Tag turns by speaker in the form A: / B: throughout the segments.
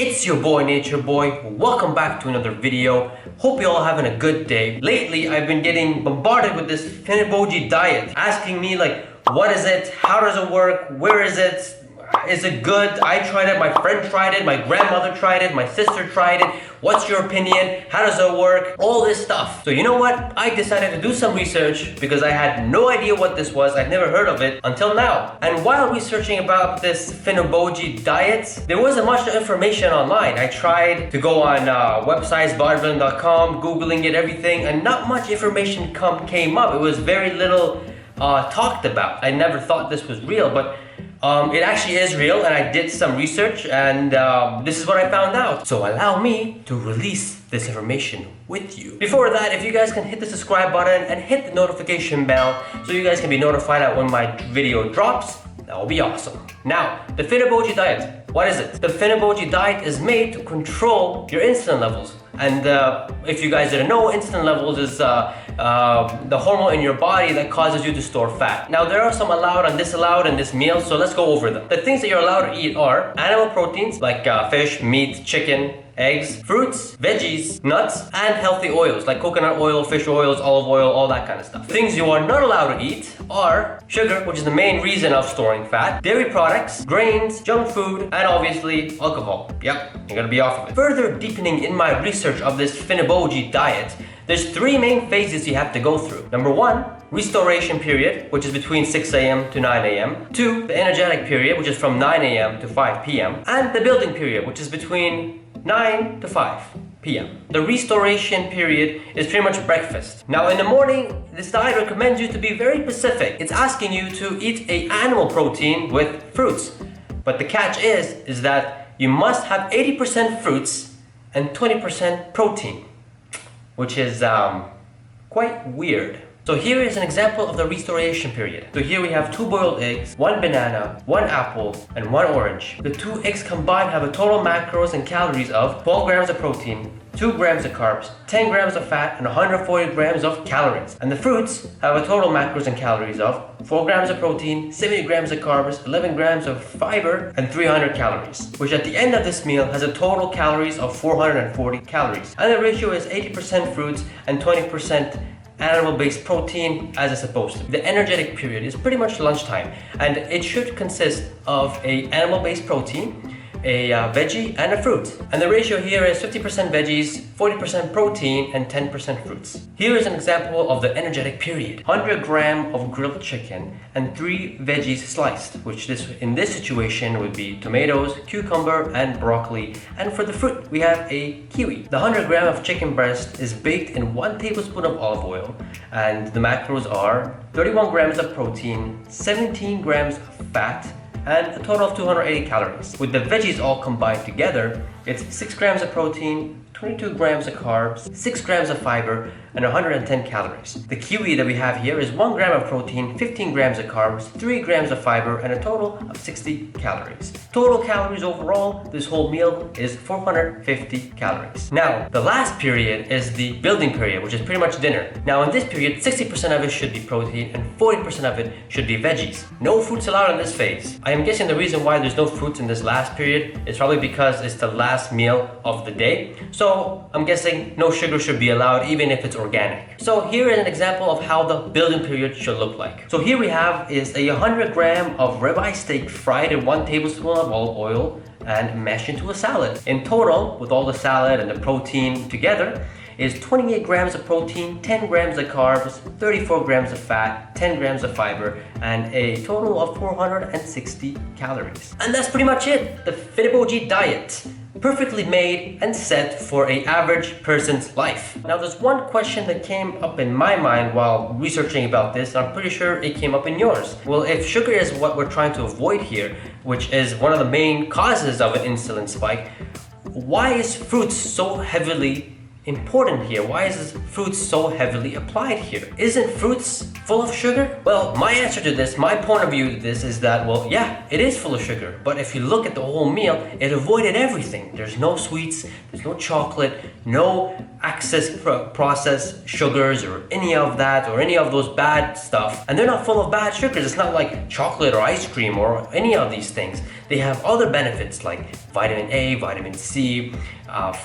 A: It's your boy Nature Boy. Welcome back to another video. Hope you're all having a good day. Lately I've been getting bombarded with this Fenoboci diet, asking me like, what is it? How does it work? Where is it? Is it good? I tried it, my friend tried it, my grandmother tried it, my sister tried it. What's your opinion? How does it work? All this stuff. So you know what? I decided to do some research because I had no idea what this was. I'd never heard of it until now. And while researching about this Fenoboci diet, there wasn't much information online. I tried to go on websites, bodybuilding.com, Googling it, everything, and not much information came up. It was very little talked about. I never thought this was real, but it actually is real, and I did some research, and this is what I found out. So allow me to release this information with you. Before that, if you guys can hit the subscribe button and hit the notification bell so you guys can be notified out when my video drops, that will be awesome. Now, the Fenoboci diet. What is it? The Fenoboci diet is made to control your insulin levels. And if you guys didn't know, insulin levels is the hormone in your body that causes you to store fat. Now, there are some allowed and disallowed in this meal, so let's go over them. The things that you're allowed to eat are animal proteins like fish, meat, chicken, eggs, fruits, veggies, nuts, and healthy oils like coconut oil, fish oils, olive oil, all that kind of stuff. Things you are not allowed to eat are sugar, which is the main reason of storing fat, dairy products, grains, junk food, and obviously alcohol. Yep, you're gonna be off of it. Further deepening in my research of this Fenoboci diet, there's three main phases you have to go through. Number one, restoration period, which is between 6 a.m. to 9 a.m. Two, the energetic period, which is from 9 a.m. to 5 p.m. And the building period, which is between 9 to 5 p.m. The restoration period is pretty much breakfast. Now in the morning, this diet recommends you to be very specific. It's asking you to eat an animal protein with fruits. But the catch is that you must have 80% fruits and 20% protein, which is quite weird. So here is an example of the restoration period. So here we have 2 boiled eggs, 1 banana, 1 apple, and 1 orange. The 2 eggs combined have a total macros and calories of 12 grams of protein, 2 grams of carbs, 10 grams of fat, and 140 grams of calories. And the fruits have a total macros and calories of 4 grams of protein, 70 grams of carbs, 11 grams of fiber, and 300 calories, which at the end of this meal has a total calories of 440 calories. And the ratio is 80% fruits and 20% animal-based protein as it's supposed to. The energetic period is pretty much lunchtime, and it should consist of a animal-based protein, a veggie, and a fruit. And the ratio here is 50% veggies, 40% protein, and 10% fruits. Here is an example of the energetic period. 100 grams of grilled chicken and 3 veggies sliced, which in this situation would be tomatoes, cucumber, and broccoli. And for the fruit, we have a kiwi. The 100 grams of chicken breast is baked in 1 tablespoon of olive oil, and the macros are 31 grams of protein, 17 grams of fat, and a total of 280 calories. With the veggies all combined together, it's 6 grams of protein, 22 grams of carbs, 6 grams of fiber, and 110 calories. The kiwi that we have here is 1 gram of protein, 15 grams of carbs, 3 grams of fiber, and a total of 60 calories. Total calories overall, this whole meal is 450 calories. Now, the last period is the building period, which is pretty much dinner. Now, in this period, 60% of it should be protein and 40% of it should be veggies. No fruits allowed in this phase. I am guessing the reason why there's no fruits in this last period is probably because it's the last meal of the day. So I'm guessing no sugar should be allowed, even if it's organic. So here is an example of how the building period should look like. So here we have is a 100 gram of ribeye steak fried in 1 tablespoon of olive oil and mashed into a salad. In total, with all the salad and the protein together, is 28 grams of protein, 10 grams of carbs, 34 grams of fat, 10 grams of fiber, and a total of 460 calories. And that's pretty much it. The Fenoboci diet. Perfectly made and set for an average person's life. Now there's one question that came up in my mind while researching about this. I'm pretty sure it came up in yours. Well, if sugar is what we're trying to avoid here, which is one of the main causes of an insulin spike, why is fruits so heavily important here? Why is fruits so heavily applied here? Isn't fruits full of sugar? Well, my answer to this, my point of view to this is that, well, yeah, it is full of sugar. But if you look at the whole meal, it avoided everything. There's no sweets, there's no chocolate, no excess processed sugars or any of that or any of those bad stuff. And they're not full of bad sugars. It's not like chocolate or ice cream or any of these things. they have other benefits like vitamin A, vitamin C,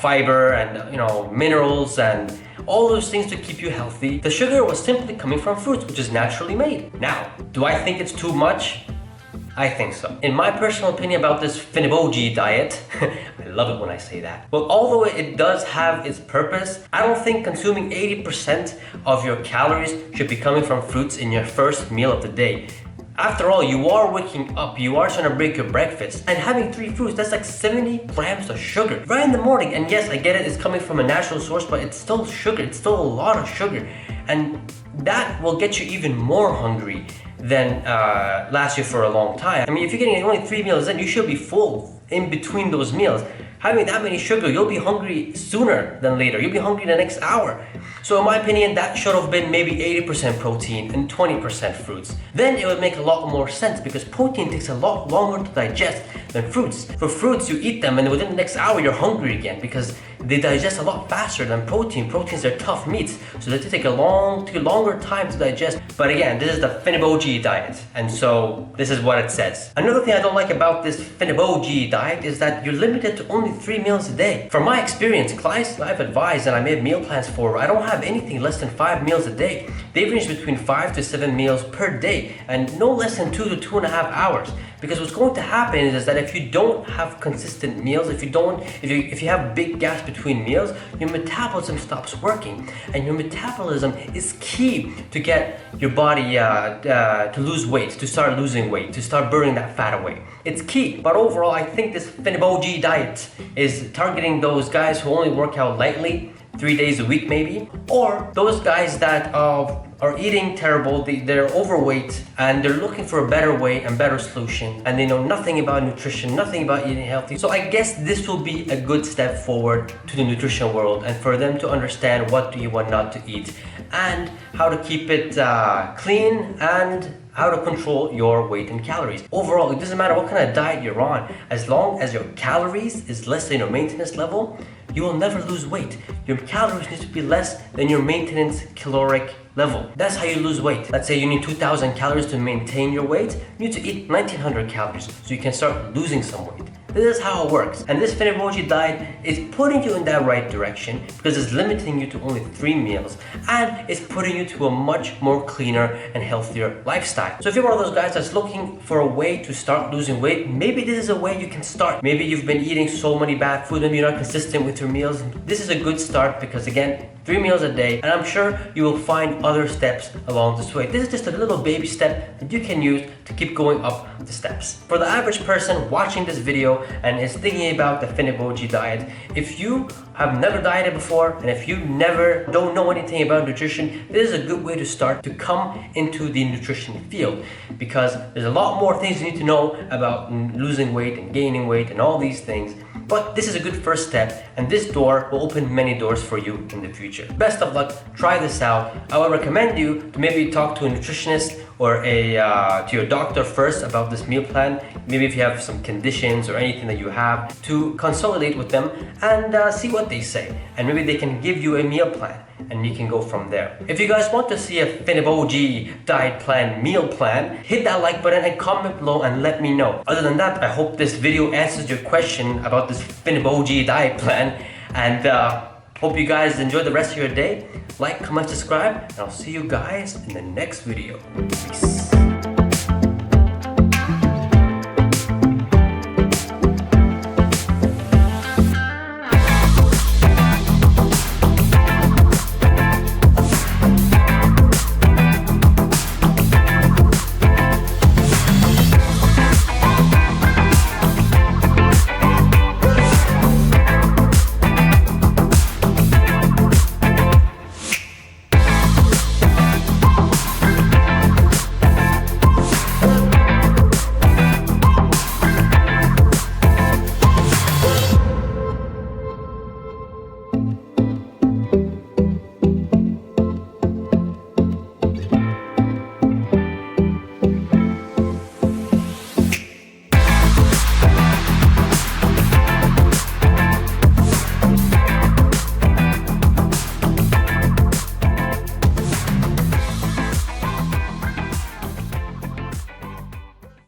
A: fiber, and minerals, and all those things to keep you healthy. The sugar was simply coming from fruits, which is naturally made. Now, do I think it's too much? I think so. In my personal opinion about this Fenoboci diet, I love it when I say that. But although it does have its purpose, I don't think consuming 80% of your calories should be coming from fruits in your first meal of the day. After all, you are waking up, you are trying to break your breakfast, and having 3 fruits, that's like 70 grams of sugar right in the morning. And yes, I get it, it's coming from a natural source, but it's still sugar, it's still a lot of sugar. And that will get you even more hungry than last you for a long time. I mean, if you're getting only 3 meals in, you should be full in between those meals. Having that many sugar, you'll be hungry sooner than later. You'll be hungry the next hour. So in my opinion, that should have been maybe 80% protein and 20% fruits. Then it would make a lot more sense because protein takes a lot longer to digest than fruits. For fruits, you eat them and within the next hour, you're hungry again because they digest a lot faster than protein. Proteins are tough meats, so they take a longer time to digest. But again, this is the Fenoboci diet, and so this is what it says. Another thing I don't like about this Fenoboci diet is that you're limited to only 3 meals a day. From my experience, clients I've advised and I made meal plans for, I don't have anything less than 5 meals a day. They range between 5 to 7 meals per day and no less than 2 to 2.5 hours. Because what's going to happen is that if you don't have consistent meals, if you have big gaps between meals, your metabolism stops working. And your metabolism is key to get your body to lose weight, to start losing weight, to start burning that fat away. It's key. But overall, I think this Fenoboci diet is targeting those guys who only work out lightly, 3 days a week maybe, or those guys that are eating terrible, they're overweight, and they're looking for a better way and better solution, and they know nothing about nutrition, nothing about eating healthy. So I guess this will be a good step forward to the nutrition world and for them to understand what do you want not to eat and how to keep it clean and how to control your weight and calories. Overall, it doesn't matter what kind of diet you're on, as long as your calories is less than your maintenance level, you will never lose weight. Your calories need to be less than your maintenance caloric level. That's how you lose weight. Let's say you need 2,000 calories to maintain your weight. You need to eat 1,900 calories so you can start losing some weight. This is how it works. And this Fenoboci diet is putting you in that right direction because it's limiting you to only 3 meals and it's putting you to a much more cleaner and healthier lifestyle. So if you're one of those guys that's looking for a way to start losing weight, maybe this is a way you can start. Maybe you've been eating so many bad food and you're not consistent with your meals. This is a good start because again, 3 meals a day, and I'm sure you will find other steps along this way. This is just a little baby step that you can use to keep going up the steps. For the average person watching this video and is thinking about the Fenoboci diet, if you have never dieted before and if you don't know anything about nutrition, this is a good way to start to come into the nutrition field because there's a lot more things you need to know about losing weight and gaining weight and all these things. But this is a good first step, and this door will open many doors for you in the future. Best of luck, try this out. I would recommend you to maybe talk to a nutritionist or to your doctor first about this meal plan. Maybe if you have some conditions or anything that you have, to consolidate with them and see what they say. And maybe they can give you a meal plan and you can go from there. If you guys want to see a Fenoboci diet plan, meal plan, hit that like button and comment below and let me know. Other than that, I hope this video answers your question about this Fenoboci diet plan, and hope you guys enjoy the rest of your day. Like, comment, subscribe, and I'll see you guys in the next video. Peace.